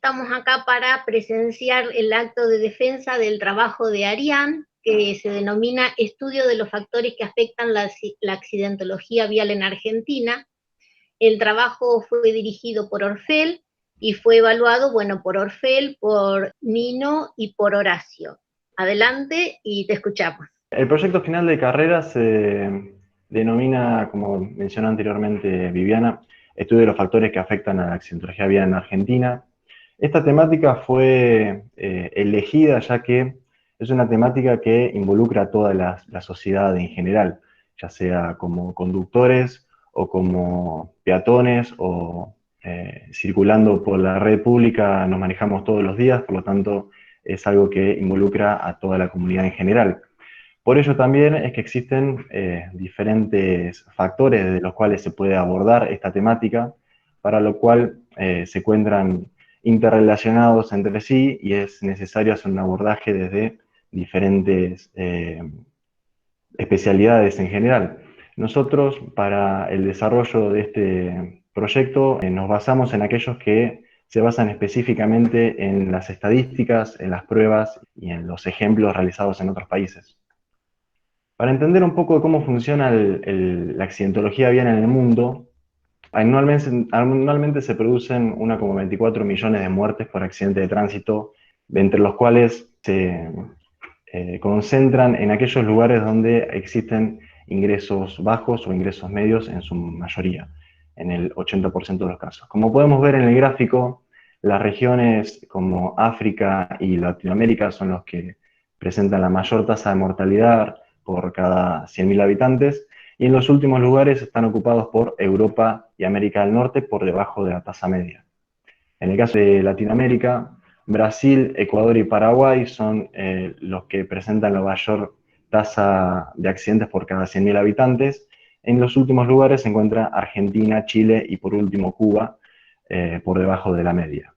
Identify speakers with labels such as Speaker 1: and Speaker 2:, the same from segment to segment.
Speaker 1: Estamos acá para presenciar el acto de defensa del trabajo de Ariane, que se denomina Estudio de los factores que afectan la accidentología vial en Argentina. El trabajo fue dirigido por Orfel y fue evaluado, bueno, por Orfel, por Nino y por Horacio. Adelante y te escuchamos.
Speaker 2: El proyecto final de carrera se denomina, como mencionó anteriormente Viviana, Estudio de los factores que afectan a la accidentología vial en Argentina. Esta temática fue elegida ya que es una temática que involucra a toda la sociedad en general, ya sea como conductores o como peatones o circulando por la red pública nos manejamos todos los días, por lo tanto es algo que involucra a toda la comunidad en general. Por ello también es que existen diferentes factores de los cuales se puede abordar esta temática, para lo cual se encuentran interrelacionados entre sí y es necesario hacer un abordaje desde diferentes especialidades en general. Nosotros, para el desarrollo de este proyecto, nos basamos en aquellos que se basan específicamente en las estadísticas, en las pruebas y en los ejemplos realizados en otros países. Para entender un poco de cómo funciona la accidentología vial en el mundo, anualmente se producen 1,24 millones de muertes por accidente de tránsito, entre los cuales se concentran en aquellos lugares donde existen ingresos bajos o ingresos medios en su mayoría, en el 80% de los casos. Como podemos ver en el gráfico, las regiones como África y Latinoamérica son los que presentan la mayor tasa de mortalidad por cada 100.000 habitantes, y en los últimos lugares están ocupados por Europa y América del Norte por debajo de la tasa media. En el caso de Latinoamérica, Brasil, Ecuador y Paraguay son los que presentan la mayor tasa de accidentes por cada 100.000 habitantes. En los últimos lugares se encuentra Argentina, Chile y por último Cuba, por debajo de la media.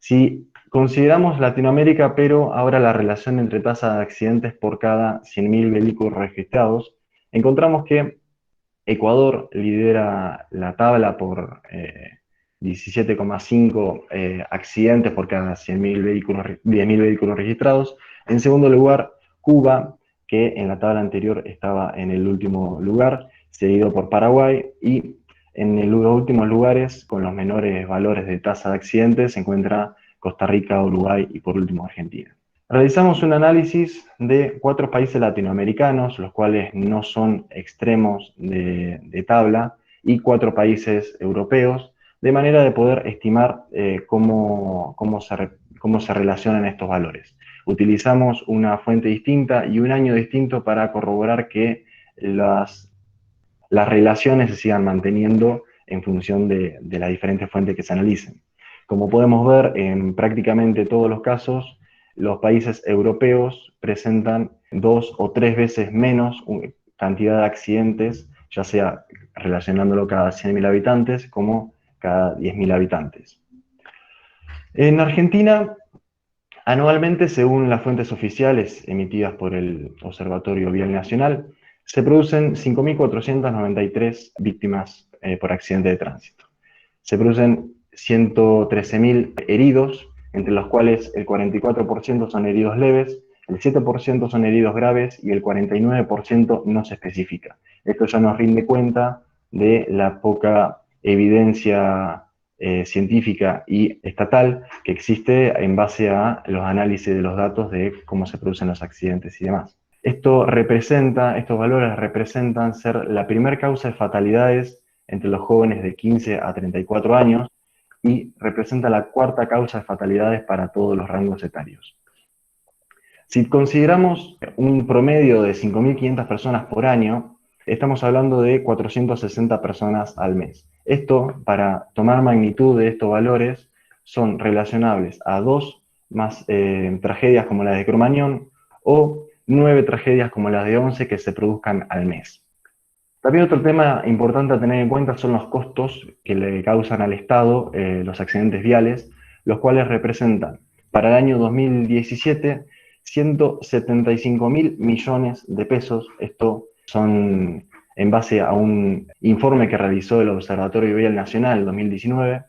Speaker 2: Si consideramos Latinoamérica, pero ahora la relación entre tasa de accidentes por cada 100.000 vehículos registrados, encontramos que Ecuador lidera la tabla por 17,5 accidentes por cada 100.000 vehículos, 10.000 vehículos registrados. En segundo lugar, Cuba, que en la tabla anterior estaba en el último lugar, seguido por Paraguay, y en los últimos lugares, con los menores valores de tasa de accidentes, se encuentra Costa Rica, Uruguay y por último Argentina. Realizamos un análisis de 4 países latinoamericanos, los cuales no son extremos de tabla, y 4 países europeos, de manera de poder estimar cómo se relacionan estos valores. Utilizamos una fuente distinta y un año distinto para corroborar que las relaciones se sigan manteniendo en función de las diferentes fuentes que se analicen. Como podemos ver, en prácticamente todos los casos, los países europeos presentan 2 o 3 veces menos cantidad de accidentes, ya sea relacionándolo cada 100.000 habitantes como cada 10.000 habitantes. En Argentina, anualmente, según las fuentes oficiales emitidas por el Observatorio Vial Nacional, se producen 5.493 víctimas por accidente de tránsito. Se producen 113.000 heridos, entre los cuales el 44% son heridos leves, el 7% son heridos graves y el 49% no se especifica. Esto ya nos rinde cuenta de la poca evidencia científica y estatal que existe en base a los análisis de los datos de cómo se producen los accidentes y demás. Estos valores representan ser la primera causa de fatalidades entre los jóvenes de 15 a 34 años y representa la cuarta causa de fatalidades para todos los rangos etarios. Si consideramos un promedio de 5.500 personas por año, estamos hablando de 460 personas al mes. Esto, para tomar magnitud de estos valores, son relacionables a 2 más tragedias como la de Cromañón o 9 tragedias como las de 11 que se produzcan al mes. También otro tema importante a tener en cuenta son los costos que le causan al Estado los accidentes viales, los cuales representan para el año 2017 175.000 millones de pesos. Esto son en base a un informe que realizó el Observatorio Vial Nacional en 2019,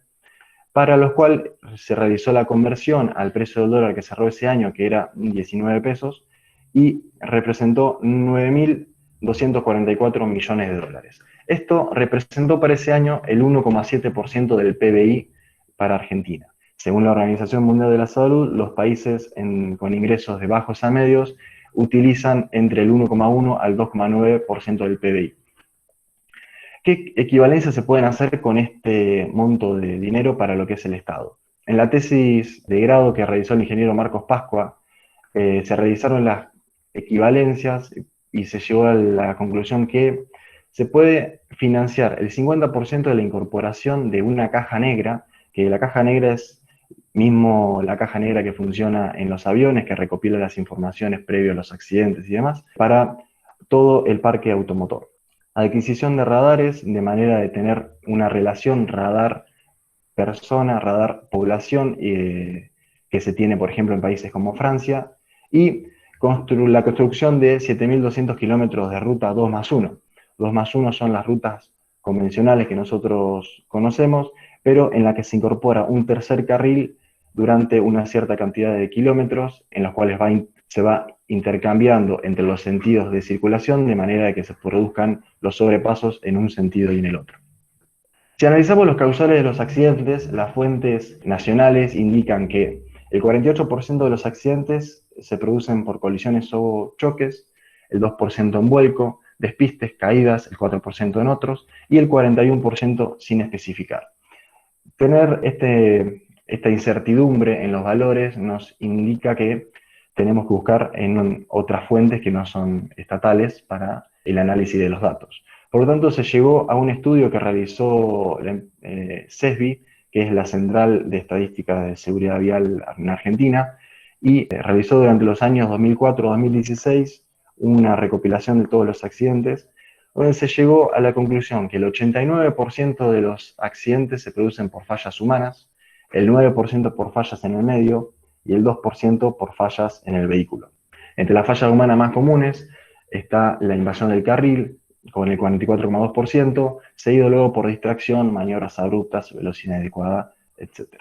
Speaker 2: para los cuales se realizó la conversión al precio del dólar que cerró ese año, que era 19 pesos, y representó 9.244 millones de dólares. Esto representó para ese año el 1,7% del PBI para Argentina. Según la Organización Mundial de la Salud, los países con ingresos de bajos a medios utilizan entre el 1,1 al 2,9% del PBI. ¿Qué equivalencias se pueden hacer con este monto de dinero para lo que es el Estado? En la tesis de grado que realizó el ingeniero Marcos Pascua, se realizaron las equivalencias y se llegó a la conclusión que se puede financiar el 50% de la incorporación de una caja negra, que la caja negra es mismo la caja negra que funciona en los aviones, que recopila las informaciones previo a los accidentes y demás, para todo el parque automotor. Adquisición de radares de manera de tener una relación radar-persona, radar-población, que se tiene, por ejemplo, en países como Francia, y la construcción de 7.200 kilómetros de ruta 2+1. 2+1 son las rutas convencionales que nosotros conocemos, pero en la que se incorpora un tercer carril durante una cierta cantidad de kilómetros, en los cuales se va intercambiando entre los sentidos de circulación de manera que se produzcan los sobrepasos en un sentido y en el otro. Si analizamos los causales de los accidentes, las fuentes nacionales indican que el 48% de los accidentes se producen por colisiones o choques, el 2% en vuelco, despistes, caídas, el 4% en otros, y el 41% sin especificar. Tener esta incertidumbre en los valores nos indica que tenemos que buscar en otras fuentes que no son estatales para el análisis de los datos. Por lo tanto, se llegó a un estudio que realizó CESBI, que es la Central de Estadística de Seguridad Vial en Argentina, y realizó durante los años 2004-2016 una recopilación de todos los accidentes, donde se llegó a la conclusión que el 89% de los accidentes se producen por fallas humanas, el 9% por fallas en el medio y el 2% por fallas en el vehículo. Entre las fallas humanas más comunes está la invasión del carril, con el 44,2%, seguido luego por distracción, maniobras abruptas, velocidad inadecuada, etc.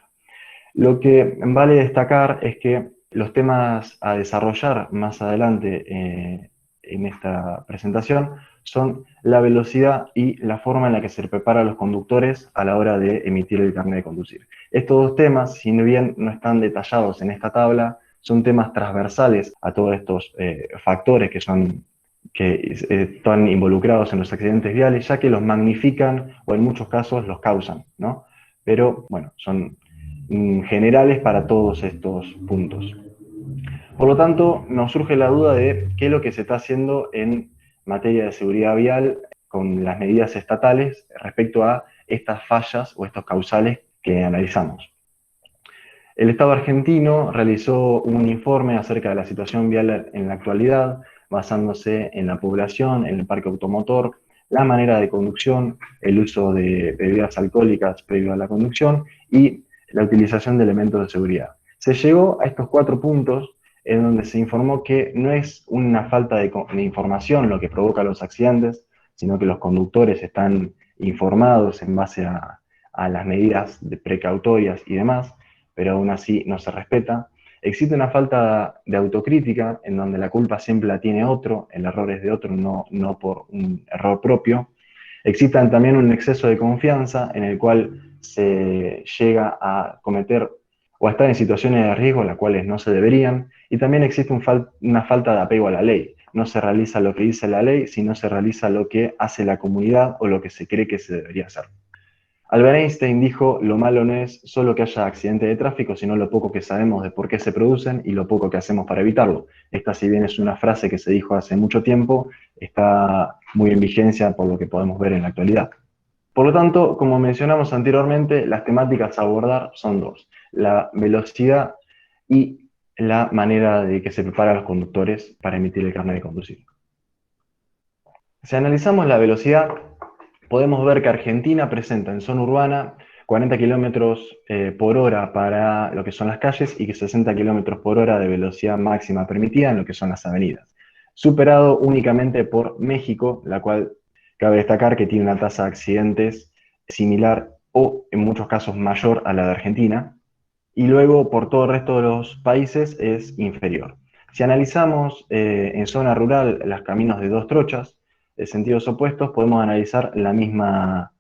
Speaker 2: Lo que vale destacar es que los temas a desarrollar más adelante en esta presentación son la velocidad y la forma en la que se prepara a los conductores a la hora de emitir el carnet de conducir. Estos dos temas, si bien no están detallados en esta tabla, son temas transversales a todos estos factores que están involucrados en los accidentes viales, ya que los magnifican o en muchos casos los causan, ¿no? Pero bueno, son generales para todos estos puntos. Por lo tanto, nos surge la duda de qué es lo que se está haciendo en materia de seguridad vial con las medidas estatales respecto a estas fallas o estos causales que analizamos. El Estado argentino realizó un informe acerca de la situación vial en la actualidad, basándose en la población, en el parque automotor, la manera de conducción, el uso de bebidas alcohólicas previo a la conducción y la utilización de elementos de seguridad. Se llegó a estos 4 puntos en donde se informó que no es una falta de información lo que provoca los accidentes, sino que los conductores están informados en base a las medidas precautorias y demás, pero aún así no se respeta. Existe una falta de autocrítica en donde la culpa siempre la tiene otro, el error es de otro, no por un error propio. Existe también un exceso de confianza en el cual se llega a cometer o a estar en situaciones de riesgo las cuales no se deberían, y también existe una falta de apego a la ley. No se realiza lo que dice la ley, sino se realiza lo que hace la comunidad o lo que se cree que se debería hacer. Albert Einstein dijo, lo malo no es solo que haya accidentes de tráfico, sino lo poco que sabemos de por qué se producen y lo poco que hacemos para evitarlo. Esta, si bien es una frase que se dijo hace mucho tiempo, está muy en vigencia por lo que podemos ver en la actualidad. Por lo tanto, como mencionamos anteriormente, las temáticas a abordar son 2, la velocidad y la manera de que se preparan los conductores para emitir el carnet de conducir. Si analizamos la velocidad, podemos ver que Argentina presenta en zona urbana 40 kilómetros por hora para lo que son las calles y 60 kilómetros por hora de velocidad máxima permitida en lo que son las avenidas, superado únicamente por México, la cual cabe destacar que tiene una tasa de accidentes similar o en muchos casos mayor a la de Argentina, y luego por todo el resto de los países es inferior. Si analizamos en zona rural los caminos de dos trochas de sentidos opuestos, podemos analizar la misma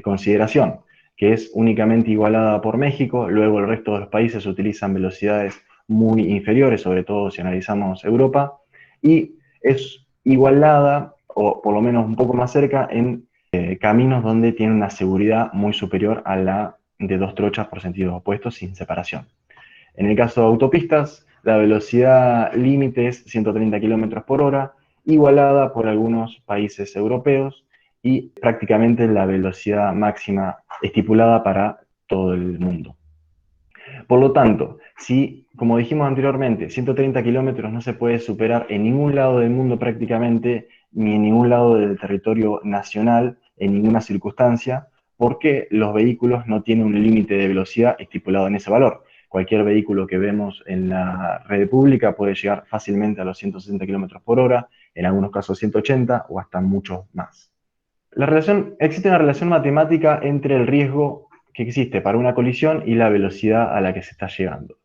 Speaker 2: consideración, que es únicamente igualada por México, luego el resto de los países utilizan velocidades muy inferiores, sobre todo si analizamos Europa, y es igualada, o por lo menos un poco más cerca, en caminos donde tiene una seguridad muy superior a la de dos trochas por sentidos opuestos sin separación. En el caso de autopistas, la velocidad límite es 130 km por hora, igualada por algunos países europeos y prácticamente la velocidad máxima estipulada para todo el mundo. Por lo tanto, si, como dijimos anteriormente, 130 kilómetros no se puede superar en ningún lado del mundo prácticamente, ni en ningún lado del territorio nacional, en ninguna circunstancia, porque los vehículos no tienen un límite de velocidad estipulado en ese valor. Cualquier vehículo que vemos en la red pública puede llegar fácilmente a los 160 kilómetros por hora, en algunos casos 180 o hasta mucho más. Existe una relación matemática entre el riesgo que existe para una colisión y la velocidad a la que se está llegando.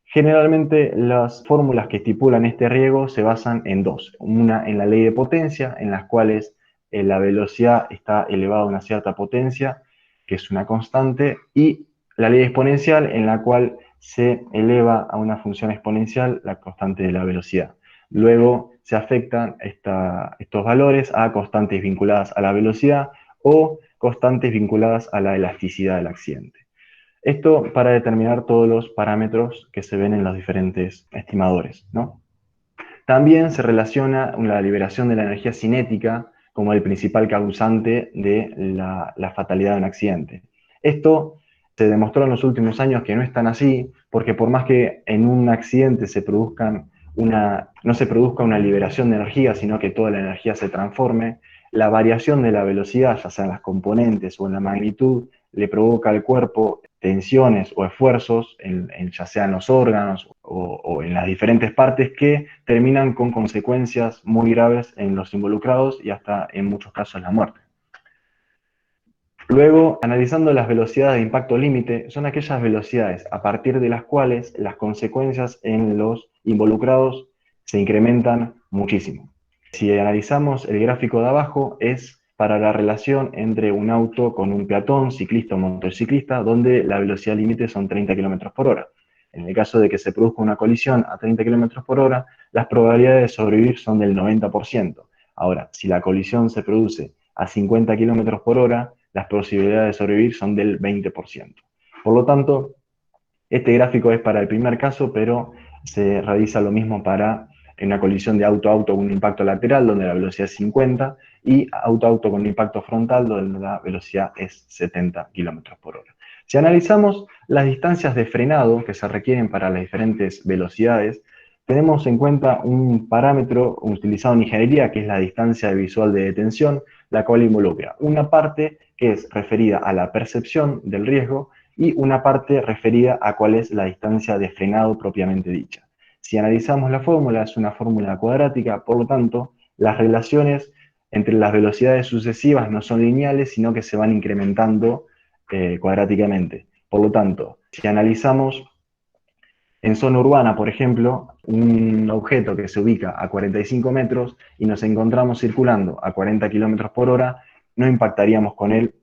Speaker 2: Generalmente las fórmulas que estipulan este riesgo se basan en dos. Una en la ley de potencia, en las cuales la velocidad está elevada a una cierta potencia, que es una constante, y la ley exponencial, en la cual se eleva a una función exponencial la constante de la velocidad. Luego se afectan estos valores a constantes vinculadas a la velocidad o constantes vinculadas a la elasticidad del accidente. Esto para determinar todos los parámetros que se ven en los diferentes estimadores, ¿no? También se relaciona la liberación de la energía cinética como el principal causante de la fatalidad de un accidente. Esto se demostró en los últimos años que no es tan así, porque por más que en un accidente no se produzca una liberación de energía, sino que toda la energía se transforme, la variación de la velocidad, ya sea en las componentes o en la magnitud, le provoca al cuerpo tensiones o esfuerzos, ya sea en los órganos o en las diferentes partes, que terminan con consecuencias muy graves en los involucrados y hasta en muchos casos la muerte. Luego, analizando las velocidades de impacto límite, son aquellas velocidades a partir de las cuales las consecuencias en los involucrados se incrementan muchísimo. Si analizamos el gráfico de abajo, es para la relación entre un auto con un peatón, ciclista o motociclista, donde la velocidad límite son 30 km por hora. En el caso de que se produzca una colisión a 30 km por hora, las probabilidades de sobrevivir son del 90%. Ahora, si la colisión se produce a 50 km por hora, las posibilidades de sobrevivir son del 20%. Por lo tanto, este gráfico es para el primer caso, pero se realiza lo mismo para una colisión de auto-auto con un impacto lateral, donde la velocidad es 50, y auto-auto con un impacto frontal, donde la velocidad es 70 km por hora. Si analizamos las distancias de frenado que se requieren para las diferentes velocidades, tenemos en cuenta un parámetro utilizado en ingeniería, que es la distancia visual de detención, la cual involucra una parte que es referida a la percepción del riesgo y una parte referida a cuál es la distancia de frenado propiamente dicha. Si analizamos la fórmula, es una fórmula cuadrática, por lo tanto, las relaciones entre las velocidades sucesivas no son lineales, sino que se van incrementando cuadráticamente. Por lo tanto, si analizamos en zona urbana, por ejemplo, un objeto que se ubica a 45 metros y nos encontramos circulando a 40 km por hora, no impactaríamos con él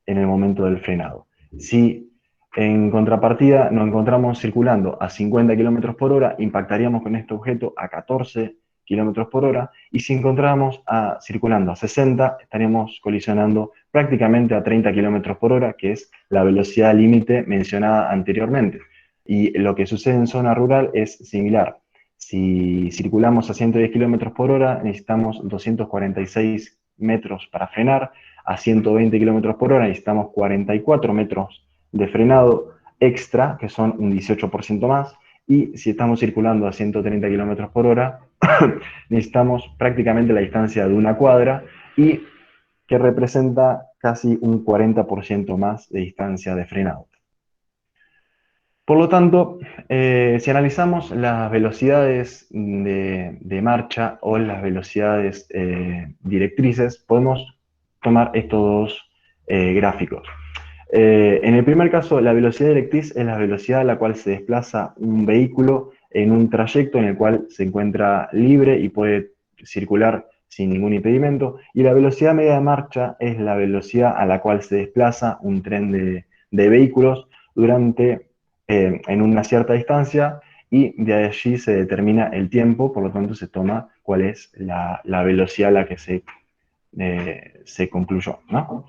Speaker 2: en el momento del frenado. Si en contrapartida nos encontramos circulando a 50 km por hora, impactaríamos con este objeto a 14 km por hora, y si encontramos circulando a 60, estaríamos colisionando prácticamente a 30 km por hora, que es la velocidad límite mencionada anteriormente. Y lo que sucede en zona rural es similar. Si circulamos a 110 km por hora, necesitamos 246 metros para frenar. A 120 km por hora necesitamos 44 metros de frenado extra, que son un 18% más. Y si estamos circulando a 130 km por hora, necesitamos prácticamente la distancia de una cuadra, y que representa casi un 40% más de distancia de frenado. Por lo tanto, si analizamos las velocidades de marcha o las velocidades directrices, podemos tomar estos dos gráficos. En el primer caso, la velocidad directriz es la velocidad a la cual se desplaza un vehículo en un trayecto en el cual se encuentra libre y puede circular sin ningún impedimento, y la velocidad media de marcha es la velocidad a la cual se desplaza un tren de vehículos en una cierta distancia, y de allí se determina el tiempo, por lo tanto se toma cuál es la velocidad a la que se concluyó, ¿no?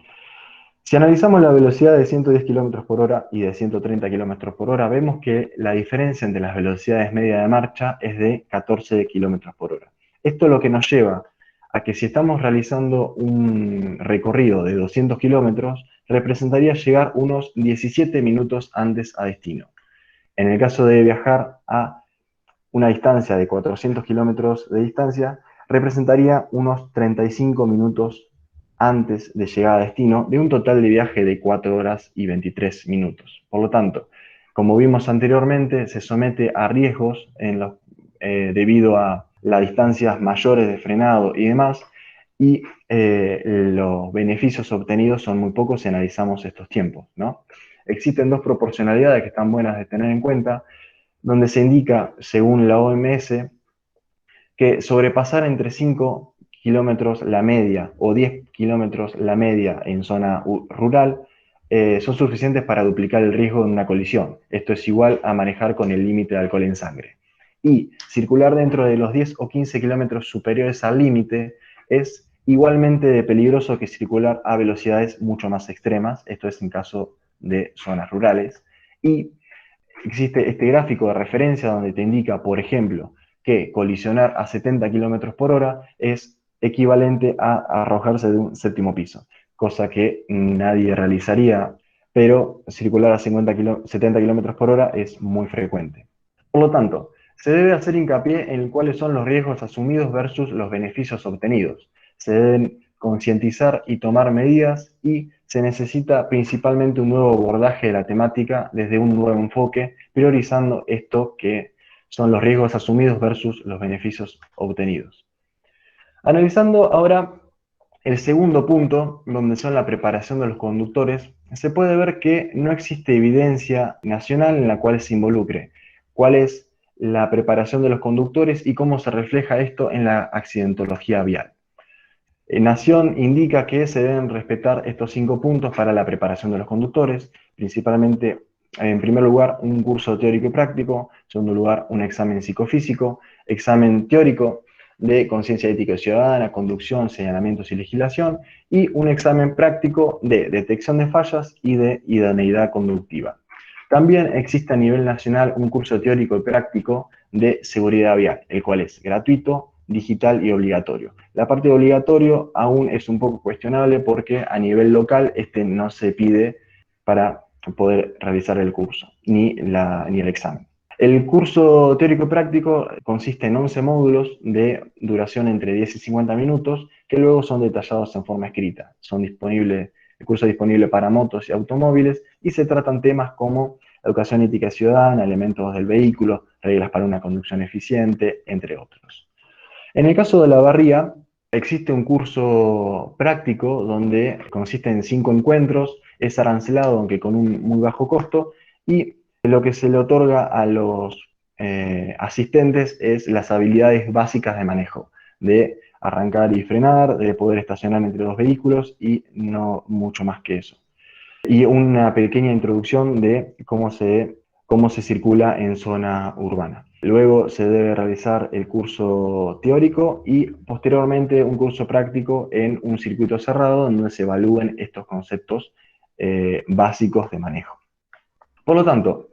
Speaker 2: Si analizamos la velocidad de 110 km por hora y de 130 km por hora, vemos que la diferencia entre las velocidades media de marcha es de 14 km por hora. Esto es lo que nos lleva a que si estamos realizando un recorrido de 200 kilómetros, representaría llegar unos 17 minutos antes a destino. En el caso de viajar a una distancia de 400 kilómetros de distancia, representaría unos 35 minutos antes de llegar a destino, de un total de viaje de 4 horas y 23 minutos. Por lo tanto, como vimos anteriormente, se somete a riesgos debido a las distancias mayores de frenado y demás, y los beneficios obtenidos son muy pocos si analizamos estos tiempos, ¿no? Existen dos proporcionalidades que están buenas de tener en cuenta, donde se indica, según la OMS, que sobrepasar entre 5 kilómetros la media o 10 kilómetros la media en zona rural son suficientes para duplicar el riesgo de una colisión. Esto es igual a manejar con el límite de alcohol en sangre. Y circular dentro de los 10 o 15 kilómetros superiores al límite es igualmente peligroso que circular a velocidades mucho más extremas, esto es en caso de zonas rurales. Y existe este gráfico de referencia donde te indica, por ejemplo, que colisionar a 70 km por hora es equivalente a arrojarse de un séptimo piso, cosa que nadie realizaría, pero circular a 70 km por hora es muy frecuente. Por lo tanto, se debe hacer hincapié en cuáles son los riesgos asumidos versus los beneficios obtenidos. Se deben concientizar y tomar medidas, y se necesita principalmente un nuevo abordaje de la temática desde un nuevo enfoque, priorizando esto que son los riesgos asumidos versus los beneficios obtenidos. Analizando ahora el segundo punto, donde son la preparación de los conductores, se puede ver que no existe evidencia nacional en la cual se involucre cuál es la preparación de los conductores y cómo se refleja esto en la accidentología vial. Nación indica que se deben respetar estos 5 puntos para la preparación de los conductores, principalmente, en primer lugar, un curso teórico y práctico, en segundo lugar, un examen psicofísico, examen teórico de conciencia ética y ciudadana, conducción, señalamientos y legislación, y un examen práctico de detección de fallas y de idoneidad conductiva. También existe a nivel nacional un curso teórico y práctico de seguridad vial, el cual es gratuito, digital y obligatorio. La parte de obligatorio aún es un poco cuestionable porque a nivel local no se pide para poder realizar el curso, ni el examen. El curso teórico práctico consiste en 11 módulos de duración entre 10 y 50 minutos que luego son detallados en forma escrita. El curso es disponible para motos y automóviles y se tratan temas como educación ética ciudadana, elementos del vehículo, reglas para una conducción eficiente, entre otros. En el caso de la barría, existe un curso práctico donde consiste en 5 encuentros, es arancelado aunque con un muy bajo costo, y lo que se le otorga a los asistentes es las habilidades básicas de manejo, de arrancar y frenar, de poder estacionar entre dos vehículos y no mucho más que eso. Y una pequeña introducción de cómo se circula en zona urbana. Luego se debe realizar el curso teórico y posteriormente un curso práctico en un circuito cerrado donde se evalúen estos conceptos básicos de manejo. Por lo tanto,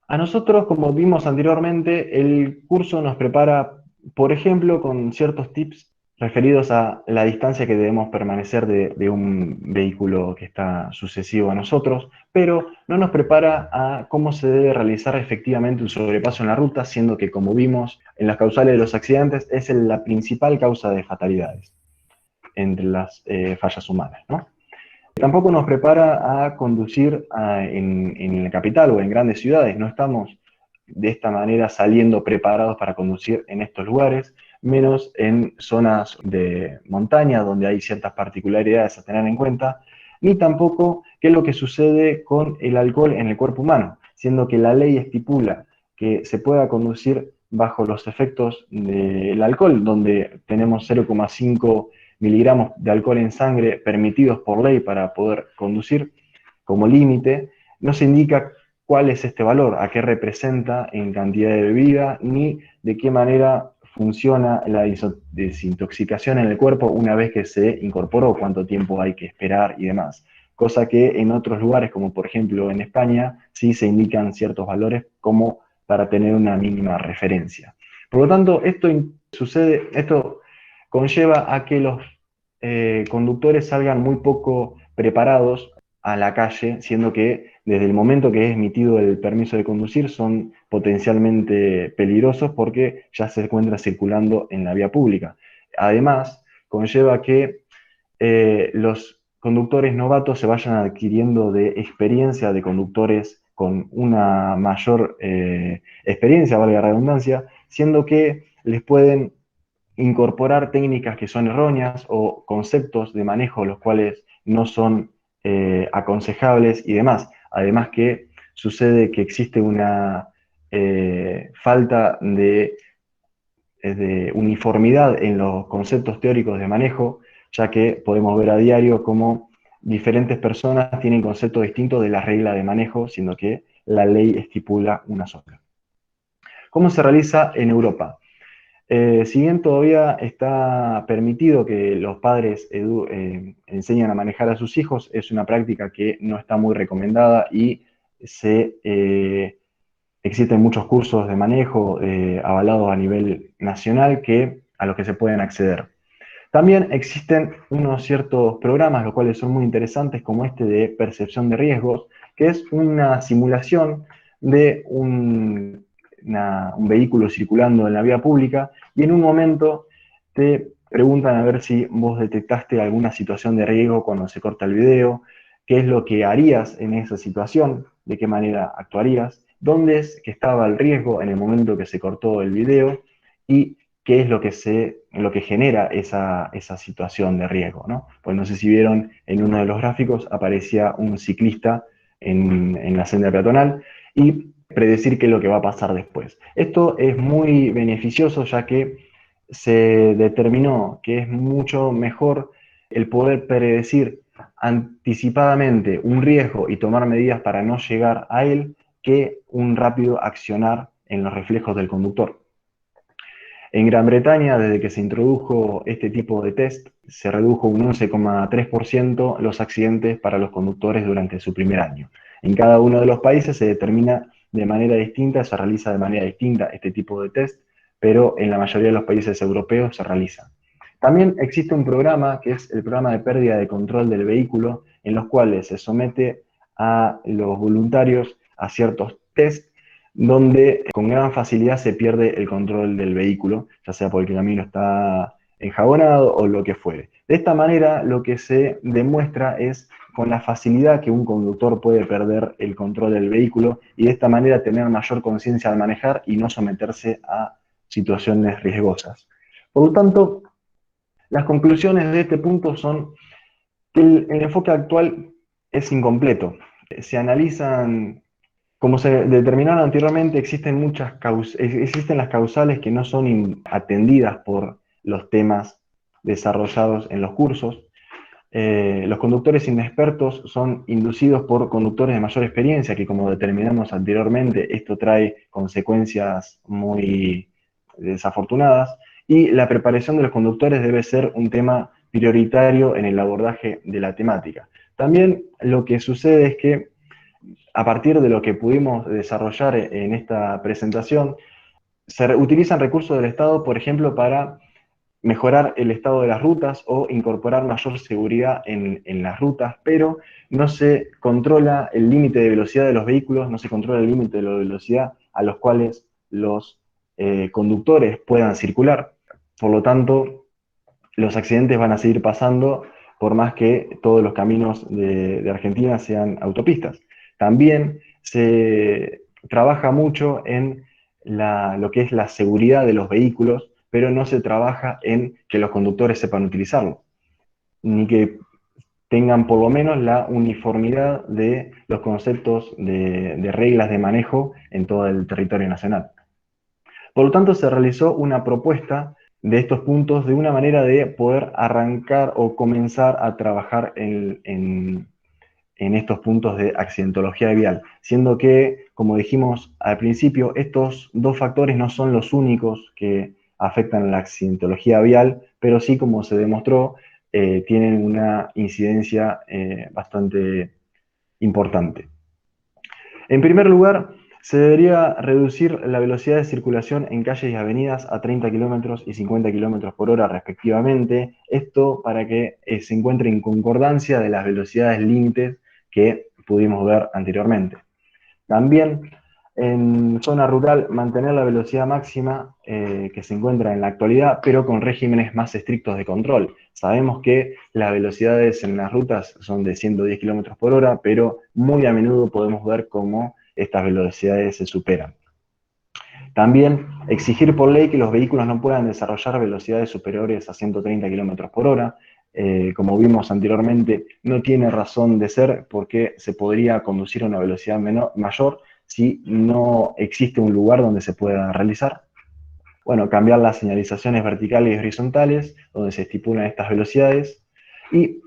Speaker 2: a nosotros, como vimos anteriormente, el curso nos prepara, por ejemplo, con ciertos tips referidos a la distancia que debemos permanecer de un vehículo que está sucesivo a nosotros, pero no nos prepara a cómo se debe realizar efectivamente un sobrepaso en la ruta, siendo que, como vimos en las causales de los accidentes, es la principal causa de fatalidades entre las fallas humanas, ¿no? Tampoco nos prepara a conducir en la capital o en grandes ciudades. No estamos de esta manera saliendo preparados para conducir en estos lugares, menos en zonas de montaña donde hay ciertas particularidades a tener en cuenta. ni tampoco qué es lo que sucede con el alcohol en el cuerpo humano, siendo que la ley estipula que se pueda conducir bajo los efectos del alcohol, donde tenemos 0,5 miligramos de alcohol en sangre permitidos por ley para poder conducir como límite. No se indica cuál es este valor, a qué representa en cantidad de bebida, ni de qué manera funciona la desintoxicación en el cuerpo una vez que se incorporó, cuánto tiempo hay que esperar y demás. Cosa que en otros lugares, como por ejemplo en España, sí se indican ciertos valores como para tener una mínima referencia. Por lo tanto, esto conlleva a que los conductores salgan muy poco preparados a la calle, siendo que desde el momento que es emitido el permiso de conducir son potencialmente peligrosos porque ya se encuentra circulando en la vía pública. Además, conlleva que los conductores novatos se vayan adquiriendo de experiencia de conductores con una mayor experiencia, valga la redundancia, siendo que les pueden incorporar técnicas que son erróneas o conceptos de manejo los cuales no son aconsejables y demás. Además que sucede que existe una falta de uniformidad en los conceptos teóricos de manejo, ya que podemos ver a diario cómo diferentes personas tienen conceptos distintos de la regla de manejo, siendo que la ley estipula una sola. ¿Cómo se realiza en Europa? Si bien todavía está permitido que los padres enseñen a manejar a sus hijos, es una práctica que no está muy recomendada y existen muchos cursos de manejo avalados a nivel nacional a los que se pueden acceder. También existen unos ciertos programas, los cuales son muy interesantes, como este de percepción de riesgos, que es una simulación de un vehículo circulando en la vía pública y en un momento te preguntan a ver si vos detectaste alguna situación de riesgo cuando se corta el video, qué es lo que harías en esa situación, de qué manera actuarías, dónde es que estaba el riesgo en el momento que se cortó el video y qué es lo que genera esa situación de riesgo, ¿no? Pues no sé si vieron en uno de los gráficos, aparecía un ciclista en la senda peatonal y predecir qué es lo que va a pasar después. Esto es muy beneficioso ya que se determinó que es mucho mejor el poder predecir anticipadamente un riesgo y tomar medidas para no llegar a él que un rápido accionar en los reflejos del conductor. En Gran Bretaña, desde que se introdujo este tipo de test, se redujo un 11,3% los accidentes para los conductores durante su primer año. En cada uno de los países se determina de manera distinta, se realiza de manera distinta este tipo de test, pero en la mayoría de los países europeos se realiza. También existe un programa que es el programa de pérdida de control del vehículo, en los cuales se somete a los voluntarios a ciertos test donde con gran facilidad se pierde el control del vehículo, ya sea porque el camino está enjabonado o lo que fuere. De esta manera, lo que se demuestra es con la facilidad que un conductor puede perder el control del vehículo y de esta manera tener mayor conciencia al manejar y no someterse a situaciones riesgosas. Por lo tanto, las conclusiones de este punto son que el enfoque actual es incompleto. Se analizan, como se determinaron anteriormente, existen las causales que no son atendidas por los temas desarrollados en los cursos. Los conductores inexpertos son inducidos por conductores de mayor experiencia, que como determinamos anteriormente, esto trae consecuencias muy desafortunadas, y la preparación de los conductores debe ser un tema prioritario en el abordaje de la temática. También lo que sucede es que a partir de lo que pudimos desarrollar en esta presentación, se utilizan recursos del Estado, por ejemplo, para mejorar el estado de las rutas o incorporar mayor seguridad en las rutas, pero no se controla el límite de velocidad de los vehículos, no se controla el límite de la velocidad a los cuales los conductores puedan circular. Por lo tanto, los accidentes van a seguir pasando por más que todos los caminos de Argentina sean autopistas. También se trabaja mucho en lo que es la seguridad de los vehículos, pero no se trabaja en que los conductores sepan utilizarlo, ni que tengan por lo menos la uniformidad de los conceptos de reglas de manejo en todo el territorio nacional. Por lo tanto, se realizó una propuesta de estos puntos de una manera de poder arrancar o comenzar a trabajar en estos puntos de accidentología vial, siendo que, como dijimos al principio, estos dos factores no son los únicos que afectan la accidentología vial, pero sí, como se demostró, tienen una incidencia bastante importante. En primer lugar, se debería reducir la velocidad de circulación en calles y avenidas a 30 kilómetros y 50 kilómetros por hora respectivamente. Esto para que se encuentre en concordancia de las velocidades límites que pudimos ver anteriormente. También en zona rural mantener la velocidad máxima que se encuentra en la actualidad, pero con regímenes más estrictos de control. Sabemos que las velocidades en las rutas son de 110 kilómetros por hora, pero muy a menudo podemos ver cómo estas velocidades se superan. También exigir por ley que los vehículos no puedan desarrollar velocidades superiores a 130 kilómetros por hora. Como vimos anteriormente, no tiene razón de ser porque se podría conducir a una velocidad mayor si no existe un lugar donde se pueda realizar. Bueno, cambiar las señalizaciones verticales y horizontales, donde se estipulan estas velocidades. Y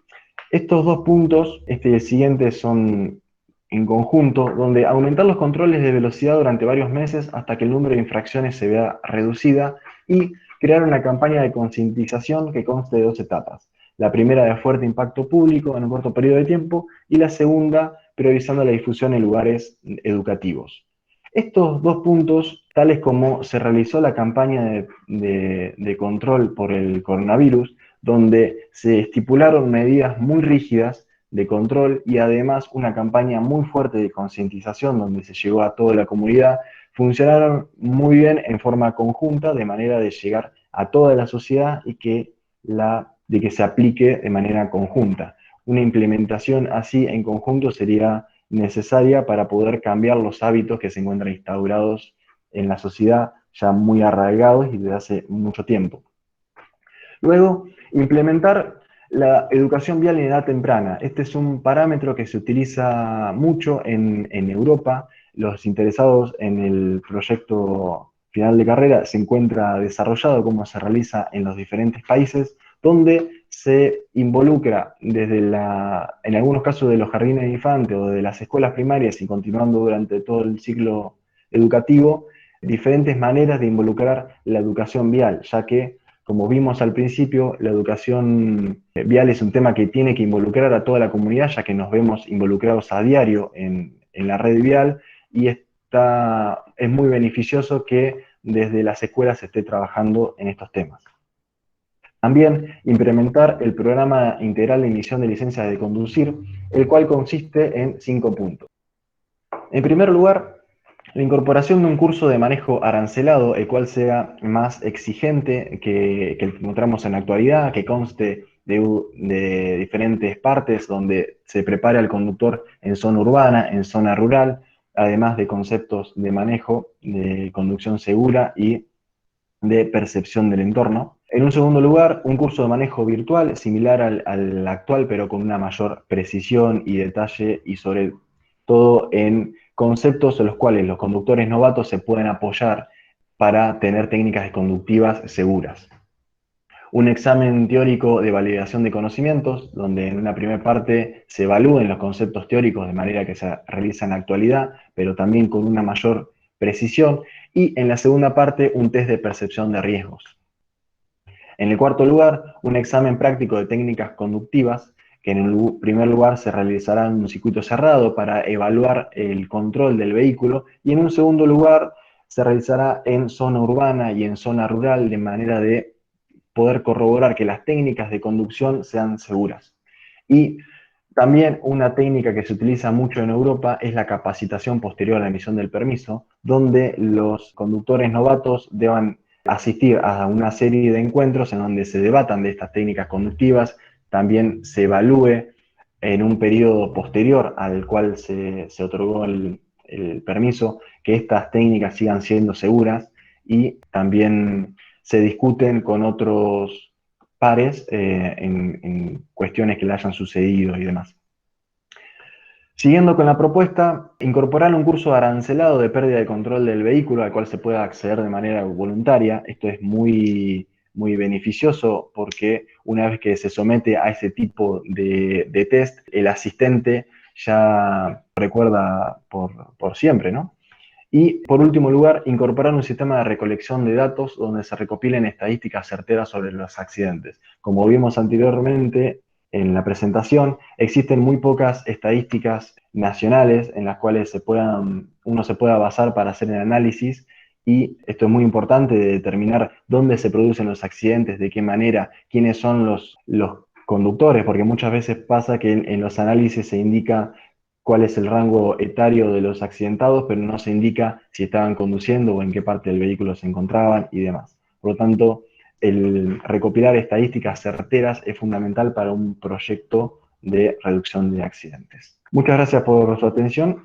Speaker 2: estos dos puntos, este y el siguiente, son en conjunto, donde aumentar los controles de velocidad durante varios meses hasta que el número de infracciones se vea reducida y crear una campaña de concientización que conste de dos etapas. La primera de fuerte impacto público en un corto periodo de tiempo y la segunda priorizando la difusión en lugares educativos. Estos dos puntos, tales como se realizó la campaña de control por el coronavirus, donde se estipularon medidas muy rígidas de control y además una campaña muy fuerte de concientización donde se llegó a toda la comunidad, funcionaron muy bien en forma conjunta de manera de llegar a toda la sociedad y de que se aplique de manera conjunta. Una implementación así en conjunto sería necesaria para poder cambiar los hábitos que se encuentran instaurados en la sociedad, ya muy arraigados y desde hace mucho tiempo. Luego, implementar la educación vial en edad temprana. Este es un parámetro que se utiliza mucho en Europa. Los interesados en el proyecto final de carrera se encuentra desarrollado como se realiza en los diferentes países, donde se involucra desde en algunos casos de los jardines de infantes o de las escuelas primarias y continuando durante todo el ciclo educativo, diferentes maneras de involucrar la educación vial, ya que como vimos al principio, la educación vial es un tema que tiene que involucrar a toda la comunidad, ya que nos vemos involucrados a diario en la red vial y es muy beneficioso que desde las escuelas se esté trabajando en estos temas. También implementar el programa integral de emisión de licencias de conducir, el cual consiste en 5 puntos. En primer lugar, la incorporación de un curso de manejo arancelado, el cual sea más exigente que el que encontramos en la actualidad, que conste de diferentes partes donde se prepare al conductor en zona urbana, en zona rural, además de conceptos de manejo, de conducción segura y de percepción del entorno. En un segundo lugar, un curso de manejo virtual similar al actual, pero con una mayor precisión y detalle y sobre todo en conceptos en los cuales los conductores novatos se pueden apoyar para tener técnicas conductivas seguras. Un examen teórico de validación de conocimientos, donde en una primera parte se evalúen los conceptos teóricos de manera que se realiza en la actualidad, pero también con una mayor precisión, y en la segunda parte un test de percepción de riesgos. En el cuarto lugar, un examen práctico de técnicas conductivas, que en el primer lugar se realizará en un circuito cerrado para evaluar el control del vehículo, y en un segundo lugar se realizará en zona urbana y en zona rural de manera de poder corroborar que las técnicas de conducción sean seguras. Y también una técnica que se utiliza mucho en Europa es la capacitación posterior a la emisión del permiso, donde los conductores novatos deban asistir a una serie de encuentros en donde se debatan de estas técnicas conductivas, también se evalúe en un periodo posterior al cual se otorgó el permiso, que estas técnicas sigan siendo seguras y también se discuten con otros pares en cuestiones que le hayan sucedido y demás. Siguiendo con la propuesta, incorporar un curso arancelado de pérdida de control del vehículo al cual se pueda acceder de manera voluntaria. Esto es muy beneficioso porque una vez que se somete a ese tipo de test, el asistente ya recuerda por siempre, ¿no? Y por último lugar, incorporar un sistema de recolección de datos donde se recopilen estadísticas certeras sobre los accidentes. Como vimos anteriormente en la presentación, existen muy pocas estadísticas nacionales en las cuales uno se pueda basar para hacer el análisis, y esto es muy importante de determinar dónde se producen los accidentes, de qué manera, quiénes son los conductores, porque muchas veces pasa que en los análisis se indica cuál es el rango etario de los accidentados, pero no se indica si estaban conduciendo o en qué parte del vehículo se encontraban y demás. Por lo tanto, el recopilar estadísticas certeras es fundamental para un proyecto de reducción de accidentes. Muchas gracias por su atención.